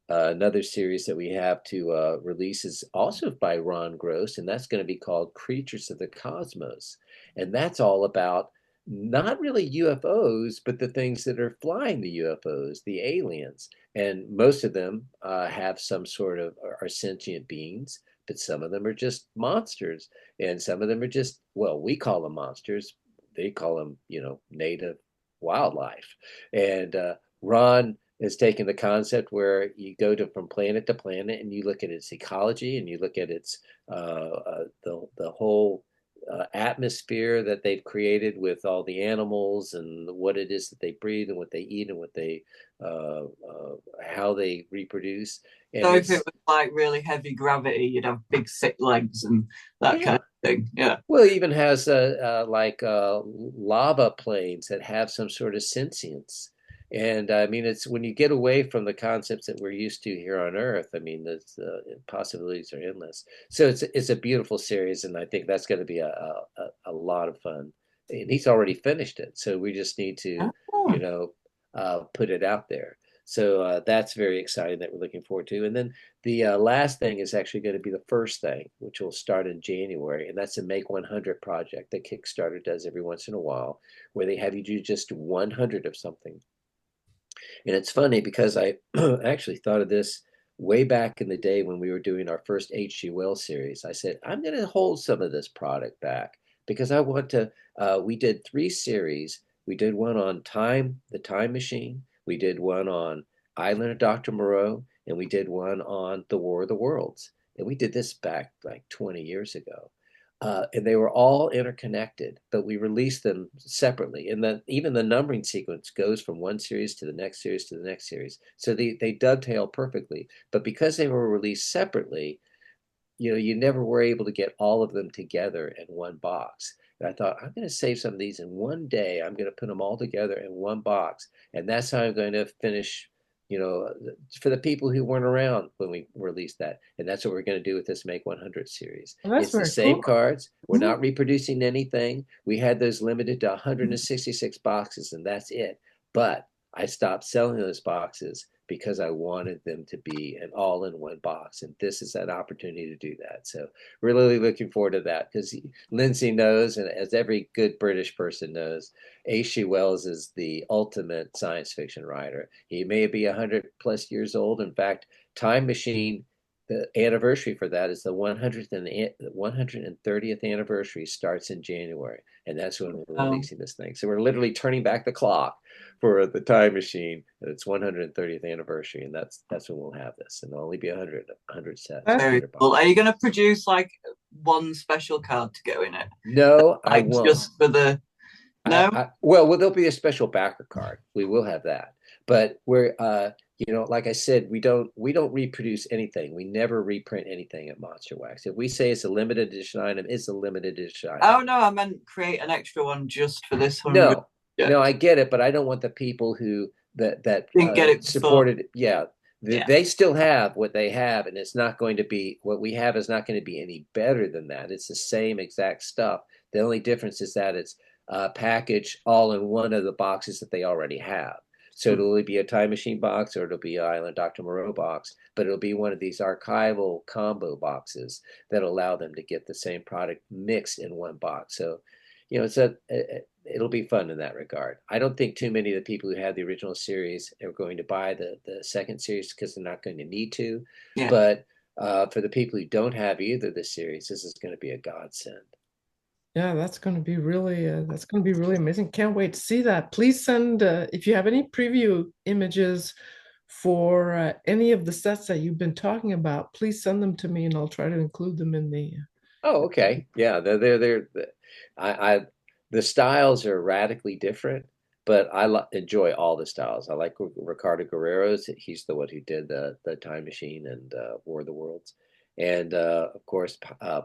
another series that we have to release is also by Ron Gross, and that's going to be called Creatures of the Cosmos. And that's all about not really UFOs, but the things that are flying the UFOs, the aliens. And most of them have some sort of are sentient beings, but some of them are just monsters. And some of them are just, well, we call them monsters. They call them, native wildlife. And Ron has taken the concept where you go from planet to planet and you look at its ecology and you look at its the whole atmosphere that they've created with all the animals and what it is that they breathe and what they eat and what they how they reproduce. And so if it was like really heavy gravity, you'd have big thick legs and that kind of thing. Yeah. Well, it even has lava plains that have some sort of sentience. And I mean, it's when you get away from the concepts that we're used to here on Earth. I mean, the possibilities are endless. So it's a beautiful series, and I think that's going to be a lot of fun. And he's already finished it, so we just need to, put it out there. So that's very exciting that we're looking forward to. And then the last thing is actually going to be the first thing, which will start in January, and that's a Make 100 project that Kickstarter does every once in a while, where they have you do just 100 of something. And it's funny because I actually thought of this way back in the day when we were doing our first H.G. Wells series. I said, I'm going to hold some of this product back because I want to. We did 3 series. We did one on the time machine. We did one on Island of Dr. Moreau, and we did one on the War of the Worlds. And we did this back like 20 years ago. And they were all interconnected, but we released them separately. And then even the numbering sequence goes from one series to the next series to the next series. So they dovetail perfectly. But because they were released separately, you never were able to get all of them together in one box. And I thought, I'm going to save some of these in one day. I'm going to put them all together in one box. And that's how I'm going to finish, for the people who weren't around when we released that. And that's what we're going to do with this Make 100 series. Well, that's It's the very same cool. cards. We're not reproducing anything. We had those limited to 166 boxes, and that's it. But I stopped selling those boxes because I wanted them to be an all-in-one box, and this is that opportunity to do that. So really looking forward to that, because Lindsey knows, and as every good British person knows, H.G. Wells is the ultimate science fiction writer. He may be 100 plus years old. In fact, Time Machine, the anniversary for that is the 130th anniversary, starts in January, and that's when we're releasing this thing. So we're literally turning back the clock for the Time Machine at its 130th anniversary, and that's when we'll have this, and there'll only be 100 sets. Very cool. Are you going to produce like one special card to go in it? No, like I won't. Just for the well, there'll be a special backer card. We will have that, but we're like I said, we don't reproduce anything. We never reprint anything at Monsterwax. If we say it's a limited edition item, it's a limited edition item. Oh no, I meant create an extra one just for this one. No, I get it, but I don't want the people who that didn't get it supported. They still have what they have, and it's not going to be what we have is not going to be any better than that. It's the same exact stuff. The only difference is that it's packaged all in one of the boxes that they already have. So it'll be a Time Machine box or it'll be an Island Dr. Moreau box, but it'll be one of these archival combo boxes that allow them to get the same product mixed in one box. So, it'll be fun in that regard. I don't think too many of the people who had the original series are going to buy the second series because they're not going to need to. Yeah. But for the people who don't have either of the series, this is going to be a godsend. Yeah, that's going to be really amazing. Can't wait to see that. Please send if you have any preview images for any of the sets that you've been talking about. Please send them to me, and I'll try to include them in the. Oh, okay. Yeah, the styles are radically different, but I enjoy all the styles. I like Ricardo Guerrero's. He's the one who did the Time Machine and War of the Worlds. And of course,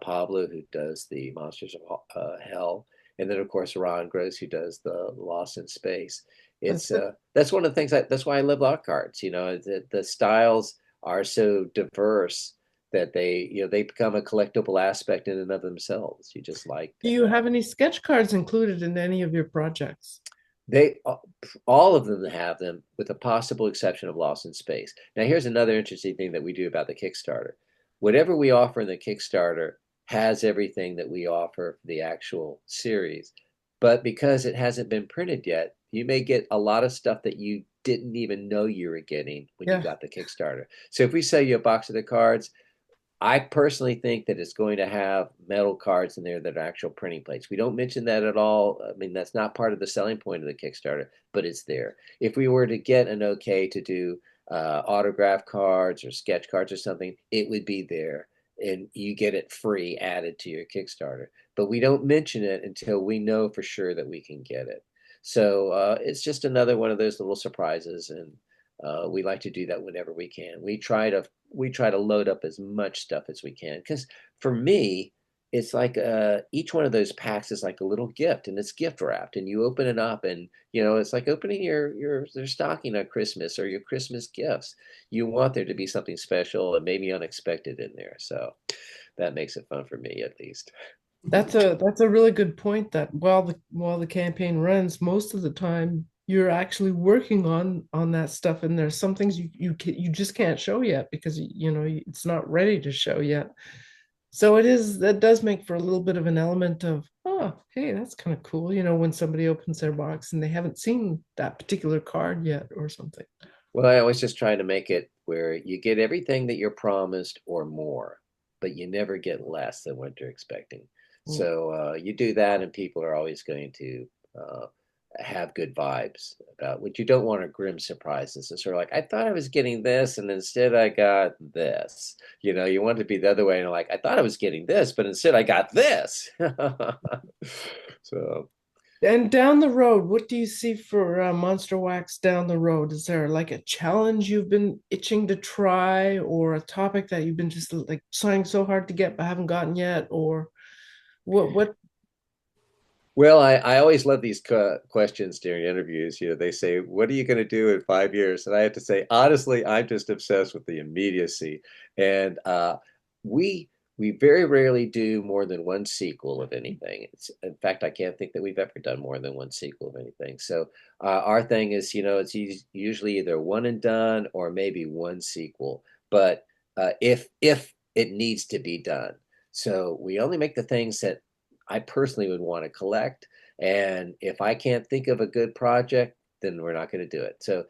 Pablo, who does the Monsters of Hell, and then of course Ron Gross, who does the Lost in Space. It's that's one of the things that's why I love lot cards. The styles are so diverse that they become a collectible aspect in and of themselves. You just like. Do you have any sketch cards included in any of your projects? All of them have them, with the possible exception of Lost in Space. Now, here's another interesting thing that we do about the Kickstarter. Whatever we offer in the Kickstarter has everything that we offer for the actual series. But because it hasn't been printed yet, you may get a lot of stuff that you didn't even know you were getting when you got the Kickstarter. So if we sell you a box of the cards, I personally think that it's going to have metal cards in there that are actual printing plates. We don't mention that at all. I mean, that's not part of the selling point of the Kickstarter, but it's there. If we were to get an okay to do autograph cards or sketch cards or something, it would be there, and you get it free added to your Kickstarter. But we don't mention it until we know for sure that we can get it. So it's just another one of those little surprises, and we like to do that whenever we can. We try to load up as much stuff as we can, because for me, it's like each one of those packs is like a little gift, and it's gift wrapped, and you open it up, and it's like opening your stocking on Christmas or your Christmas gifts. You want there to be something special and maybe unexpected in there, so that makes it fun for me, at least. That's a really good point. That while the campaign runs, most of the time you're actually working on that stuff, and there's some things you just can't show yet because it's not ready to show yet. So that does make for a little bit of an element of, oh, hey, that's kind of cool, when somebody opens their box and they haven't seen that particular card yet or something. Well, I always just try to make it where you get everything that you're promised or more, but you never get less than what you're expecting. So you do that, and people are always going to have good vibes about what you don't want are grim surprises. It's sort of like, I thought I was getting this, and instead I got this. You want it to be the other way, and like, I thought I was getting this, but instead I got this. So. And down the road, what do you see for Monsterwax down the road? Is there like a challenge you've been itching to try, or a topic that you've been just like trying so hard to get but haven't gotten yet, or what? Well, I always love these questions during interviews. They say, what are you going to do in 5 years? And I have to say, honestly, I'm just obsessed with the immediacy. And we very rarely do more than one sequel of anything. In fact, I can't think that we've ever done more than one sequel of anything. So our thing is, it's usually either one and done or maybe one sequel. But if it needs to be done. So we only make the things that I personally would want to collect. And if I can't think of a good project, then we're not going to do it. So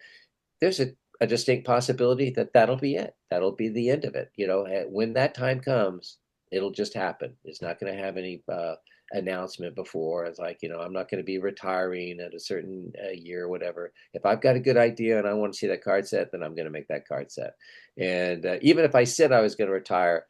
there's a distinct possibility that that'll be it. That'll be the end of it. When that time comes, it'll just happen. It's not going to have any announcement before. It's like, I'm not going to be retiring at a certain year or whatever. If I've got a good idea and I want to see that card set, then I'm going to make that card set. And even if I said I was going to retire,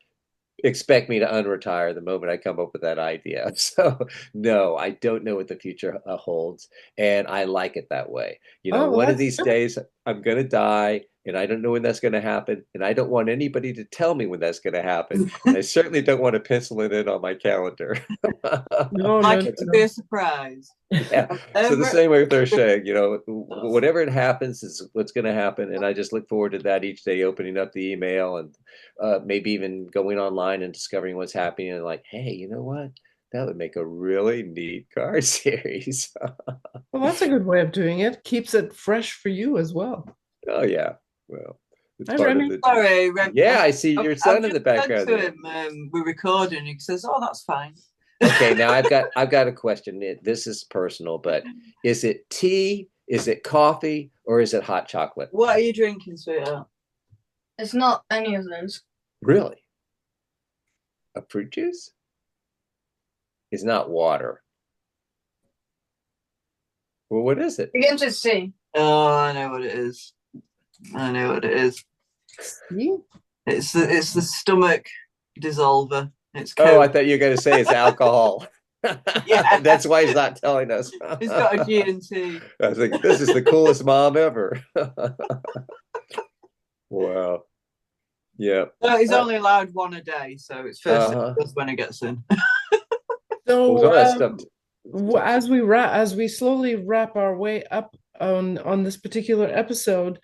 expect me to unretire the moment I come up with that idea. So no, I don't know what the future holds, and I like it that way. One of these days I'm going to die, and I don't know when that's going to happen, and I don't want anybody to tell me when that's going to happen. And I certainly don't want to pencil it in on my calendar. Like it to be a surprise. Yeah. So the same way with their saying, whatever it happens is what's going to happen, and I just look forward to that each day, opening up the email and maybe even going online and discovering what's happening, and like, hey, you know what? that would make a really neat card series. Well, that's a good way of doing it. Keeps it fresh for you as well. Oh yeah. Well, it's Hi, part Remy. of the. Sorry, Rem, Yeah, I see your son in the I've background. said to him, we're recording. He says, "Oh, that's fine." Okay, now I've got a question. This is personal, but is it tea? Is it coffee? Or is it hot chocolate? What are you drinking, sweetheart? It's not any of those. Really? A fruit juice? It's not water. Well, what is it? Begins with C. Oh, I know what it is. I know what it is. See? It's the stomach dissolver. It's Oh, Coke. I thought you were going to say it's alcohol. Yeah. That's why he's not telling us. It's got a G&T. I was like, this is the coolest mom ever. Wow. Yeah. No, he's only allowed one a day, so it's first when he gets in. So Well, as we slowly wrap our way up on this particular episode,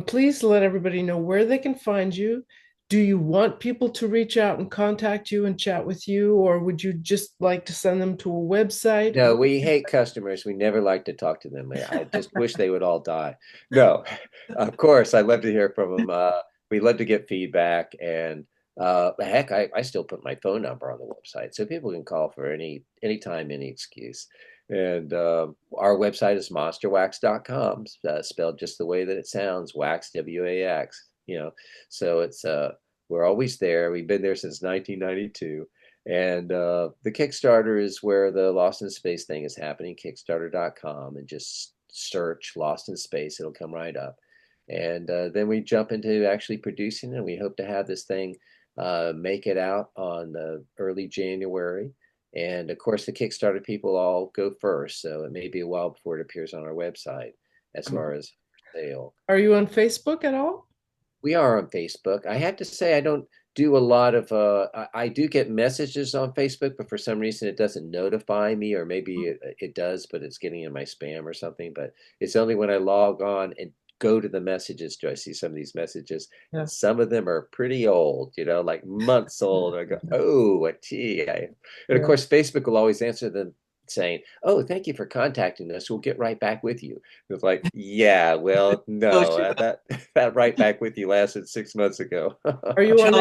please let everybody know where they can find you. Do you want people to reach out and contact you and chat with you, or would you just like to send them to a website? No, we hate customers. We never like to talk to them. I just wish they would all die. No, of course, I'd love to hear from them. We love to get feedback, and heck, I still put my phone number on the website, so people can call for anytime, any excuse. And our website is monsterwax.com, spelled just the way that it sounds, wax, W-A-X. So it's we're always there. We've been there since 1992. And the Kickstarter is where the Lost in Space thing is happening, kickstarter.com, and just search Lost in Space. It'll come right up. And then we jump into actually producing, and we hope to have this thing make it out on early January. And of course, the Kickstarter people all go first, so it may be a while before it appears on our website as far as sale. Are you on Facebook at all? We are on Facebook. I have to say, I don't do a lot of, I do get messages on Facebook, but for some reason it doesn't notify me, or maybe it does, but it's getting in my spam or something. But it's only when I log on and go to the messages do I see some of these messages. Yeah. And some of them are pretty old, like months old. I go, oh, gee. And of course, Facebook will always answer them saying, "Oh, thank you for contacting us. We'll get right back with you." It's like, yeah, well, no, that right back with you lasted 6 months ago. Are you on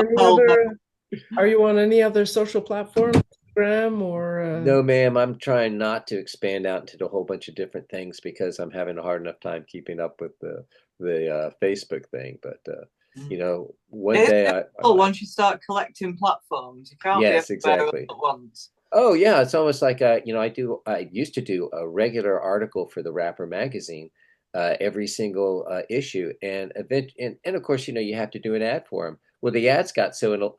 any other social platform, Instagram or? No, ma'am. I'm trying not to expand out into a whole bunch of different things because I'm having a hard enough time keeping up with the Facebook thing. But one day once you start collecting platforms, you can't yes, be exactly. at once. Oh yeah, it's almost like I used to do a regular article for the Rapper magazine every single issue, and of course you have to do an ad for them. Well, the ads got so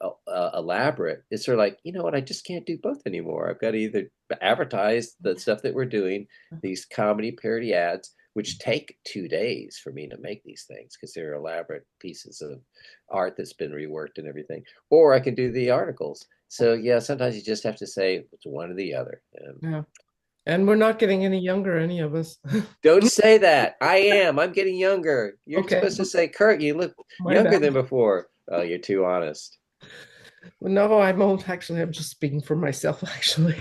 elaborate, it's sort of like, you know what, I just can't do both anymore. I've got to either advertise the stuff that we're doing, these comedy parody ads, which take 2 days for me to make these things because they're elaborate pieces of art that's been reworked and everything, or I can do the articles. So yeah, sometimes you just have to say it's one or the other. Yeah. And we're not getting any younger, any of us. Don't say that. I am. I'm getting younger. You're supposed to say, Kurt, you look younger than before. Oh, you're too honest. Well, no, I won't. Actually, I'm just speaking for myself, actually.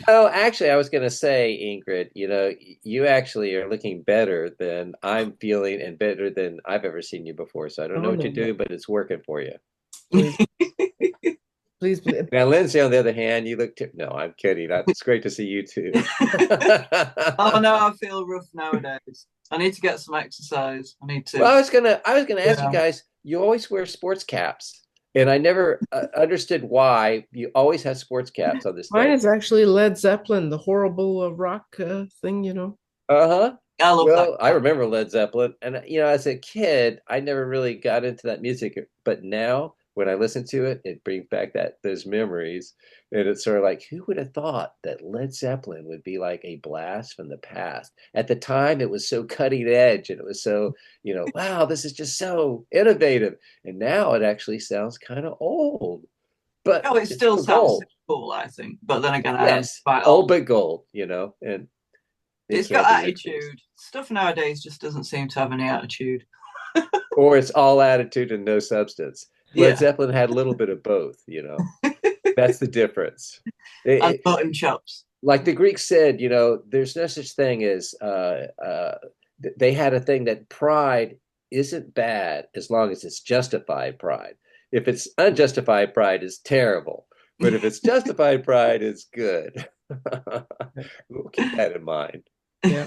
Oh, actually, I was going to say, Ingrid, you actually are looking better than I'm feeling and better than I've ever seen you before. So I don't know what you're doing, but it's working for you. Please. Now, Lindsay, on the other hand, you look. No, I'm kidding. It's great to see you too. Oh no, I feel rough nowadays. I need to get some exercise. I need to. Well, I was gonna ask you guys. You always wear sports caps, and I never understood why you always have sports caps on this. Mine is actually Led Zeppelin, the horrible rock thing, Uh-huh. I love that. I remember Led Zeppelin, and as a kid, I never really got into that music, but now when I listen to it, it brings back those memories, and it's sort of like, who would have thought that Led Zeppelin would be like a blast from the past? At the time, it was so cutting edge, and it was so, wow, this is just so innovative, and now it actually sounds kind of old. But it still sounds cool, I think. But then again, yes, old but gold, and it's got attitude. Stuff nowadays just doesn't seem to have any attitude. Or it's all attitude and no substance. Led Zeppelin had a little bit of both, That's the difference. And mutton chops. Like the Greeks said, there's no such thing as they had a thing that pride isn't bad as long as it's justified pride. If it's unjustified pride, it's terrible. But if it's justified pride, it's good. We'll keep that in mind. Yeah.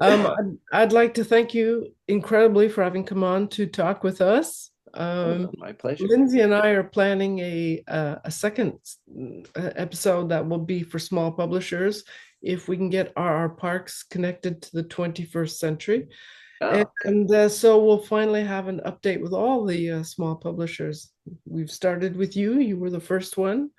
I'd like to thank you incredibly for having come on to talk with us. My pleasure. Lindsey and I are planning a second episode that will be for small publishers if we can get our parks connected to the 21st century. And so we'll finally have an update with all the small publishers. We've started with you. You were the first one.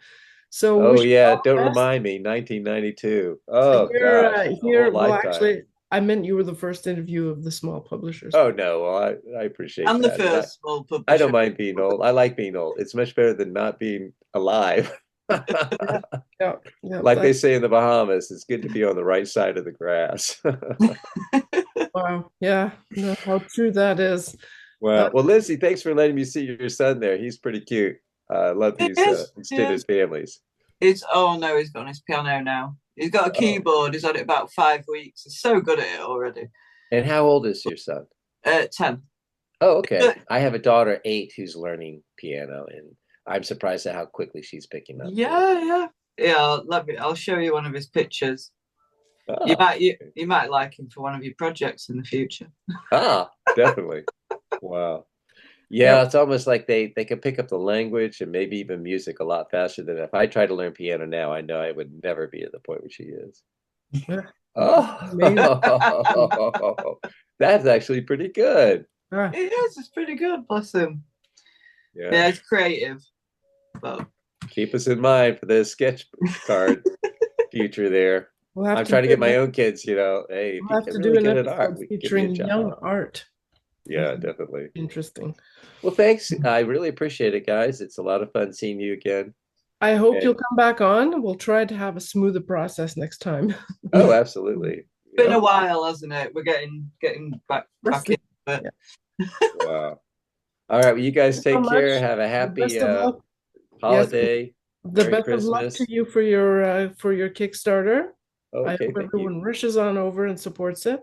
So don't remind me, 1992. Oh, gosh. Well, actually, I meant you were the first interview of the small publishers. Oh, no. Well, I appreciate that. I'm the first small publisher. I don't mind being old. I like being old. It's much better than not being alive. Like they say in the Bahamas, it's good to be on the right side of the grass. Wow. Yeah. No, how true that is. Well, Lindsey, thanks for letting me see your son there. He's pretty cute. I love these extended families. He's got on his piano now. He's got a keyboard. He's had it about 5 weeks. He's so good at it already. And how old is your son? 10. Oh, okay. I have a daughter, 8, who's learning piano, and I'm surprised at how quickly she's picking up. Yeah. I'll show you one of his pictures. You might like him for one of your projects in the future. Definitely. Wow. Yeah, It's almost like they can pick up the language and maybe even music a lot faster than if I try to learn piano now. I know I would never be at the point where she is. That's actually pretty good. It is. It's pretty good. Bless him. Yeah, it's creative. But keep us in mind for the sketch card future there. I'm trying to get my own kids, hey, if you can really get at art, we can give you a job. Young art. Yeah, definitely. Interesting. Well, thanks. I really appreciate it, guys. It's a lot of fun seeing you again. I hope you'll come back on. We'll try to have a smoother process next time. Oh, absolutely. It's been a while, hasn't it? We're getting back into it. Wow. All right. Well, you guys take care. Have a happy holiday. Yes, the best Christmas. Of luck to you for your Kickstarter. Okay, I hope everyone rushes on over and supports it.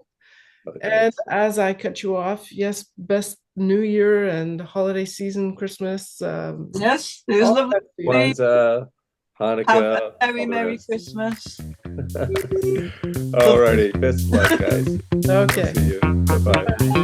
Okay. And as I cut you off, yes, best New Year and holiday season, Christmas. Yes, it was lovely. Kwanzaa, Hanukkah. Have a Merry Christmas. All righty. Best of luck, guys. Okay. See you. Bye-bye.